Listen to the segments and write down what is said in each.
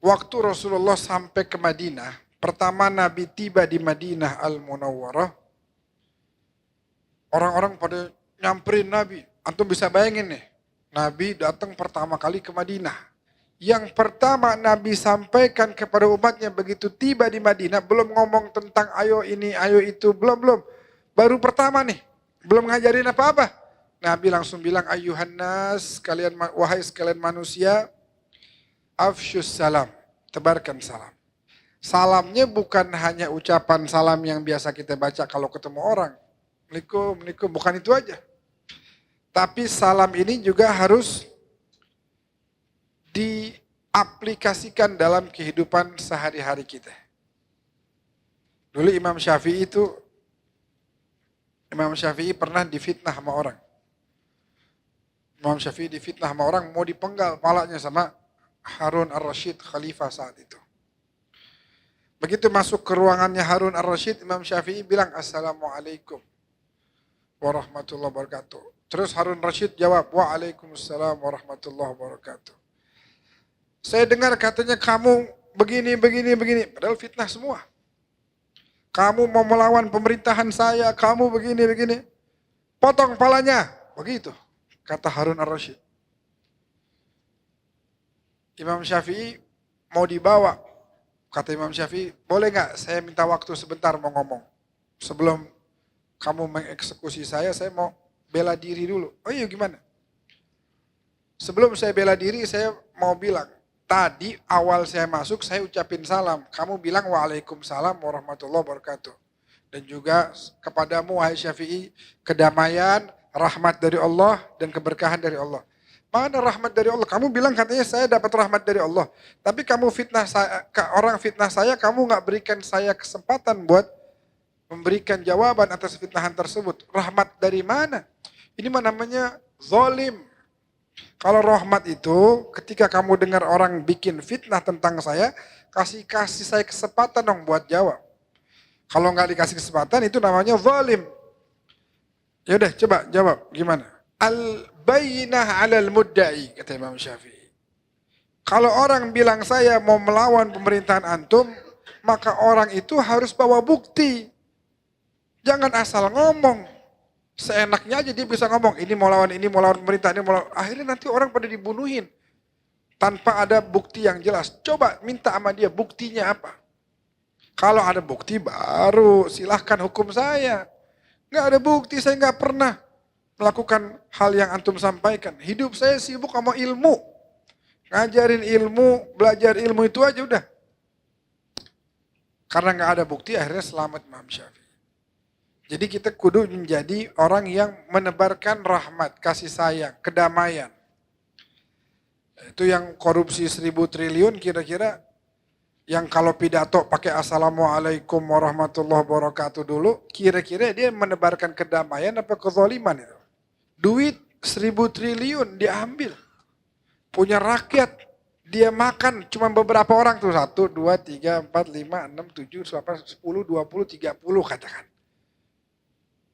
waktu Rasulullah sampai ke Madinah, pertama Nabi tiba di Madinah Al-Munawwarah, orang-orang pada nyamperin Nabi. Antum bisa bayangin nih, Nabi datang pertama kali ke Madinah. Yang pertama Nabi sampaikan kepada umatnya begitu tiba di Madinah, belum ngomong tentang ayo ini, ayo itu, belum. Baru pertama nih, belum ngajarin apa-apa. Nabi langsung bilang, ayuhan nas, wahai sekalian manusia, afsyus salam, tebarkan salam. Salamnya bukan hanya ucapan salam yang biasa kita baca kalau ketemu orang. Assalamualaikum, bukan itu aja. Tapi salam ini juga harus diaplikasikan dalam kehidupan sehari-hari kita. Dulu Imam Syafi'i pernah difitnah sama orang. Imam Syafi'i difitnah sama orang, mau dipenggal palanya sama Harun ar-Rasyid, khalifah saat itu. Begitu masuk ke ruangannya Harun ar-Rasyid, Imam Syafi'i bilang, Assalamualaikum warahmatullahi wabarakatuh. Terus Harun ar-Rasyid jawab, Waalaikumsalam warahmatullahi wabarakatuh. Saya dengar katanya kamu begini. Padahal fitnah semua. Kamu mau melawan pemerintahan saya, kamu begini. Potong palanya. Begitu, kata Harun ar-Rasyid. Imam Syafi'i mau dibawa. Kata Imam Syafi'i, boleh gak saya minta waktu sebentar mau ngomong. Sebelum kamu mengeksekusi saya mau bela diri dulu. Oh iya gimana? Sebelum saya bela diri, saya mau bilang. Tadi awal saya masuk, saya ucapin salam. Kamu bilang waalaikumsalam warahmatullahi wabarakatuh. Dan juga kepadamu wahai Syafi'i, kedamaian, rahmat dari Allah, dan keberkahan dari Allah. Mana rahmat dari Allah? Kamu bilang katanya saya dapat rahmat dari Allah. Tapi kamu fitnah saya, orang fitnah saya, kamu gak berikan saya kesempatan buat memberikan jawaban atas fitnahan tersebut. Rahmat dari mana? Ini namanya zalim. Kalau rahmat itu ketika kamu dengar orang bikin fitnah tentang saya, kasih saya kesempatan dong buat jawab. Kalau nggak dikasih kesempatan itu namanya zalim. Ya udah coba jawab gimana? Al-bayyinah 'alal mudda'i kata Imam Syafi'i. Kalau orang bilang saya mau melawan pemerintahan antum, maka orang itu harus bawa bukti. Jangan asal ngomong. Seenaknya aja dia bisa ngomong, ini mau lawan pemerintah, ini mau lawan. Akhirnya nanti orang pada dibunuhin. Tanpa ada bukti yang jelas. Coba minta sama dia buktinya apa. Kalau ada bukti baru silahkan hukum saya. Nggak ada bukti, saya nggak pernah melakukan hal yang antum sampaikan. Hidup saya sibuk sama ilmu. Ngajarin ilmu, belajar ilmu itu aja udah. Karena nggak ada bukti akhirnya selamat Imam Syafi'i. Jadi kita kudu menjadi orang yang menebarkan rahmat, kasih sayang, kedamaian. Itu yang korupsi 1.000 triliun kira-kira yang kalau pidato pakai Assalamualaikum warahmatullahi wabarakatuh dulu, kira-kira dia menebarkan kedamaian apa kezaliman itu? Duit 1.000 triliun diambil. Punya rakyat, dia makan cuma beberapa orang tuh. 1, 2, 3, 4, 5, 6, 7, 10, 20, 30 katakan.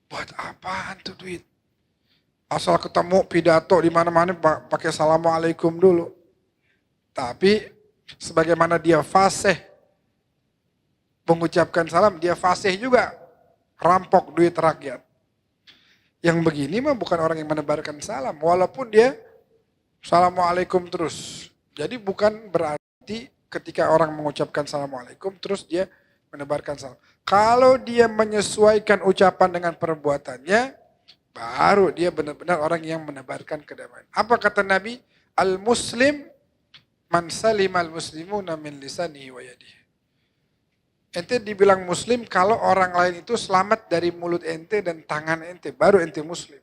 Buat apaan tuh duit? Asal ketemu pidato di mana-mana pakai Assalamualaikum dulu. Tapi sebagaimana dia fasih mengucapkan salam, dia fasih juga rampok duit rakyat. Yang begini mah bukan orang yang menebarkan salam, walaupun dia Assalamualaikum terus. Jadi bukan berarti ketika orang mengucapkan Assalamualaikum terus dia menebarkan salam. Kalau dia menyesuaikan ucapan dengan perbuatannya, baru dia benar-benar orang yang menebarkan kedamaian. Apa kata Nabi? Al-Muslim man salimal muslimuna min lisanihi wa yadihi. Ente dibilang muslim kalau orang lain itu selamat dari mulut ente dan tangan ente, baru ente muslim.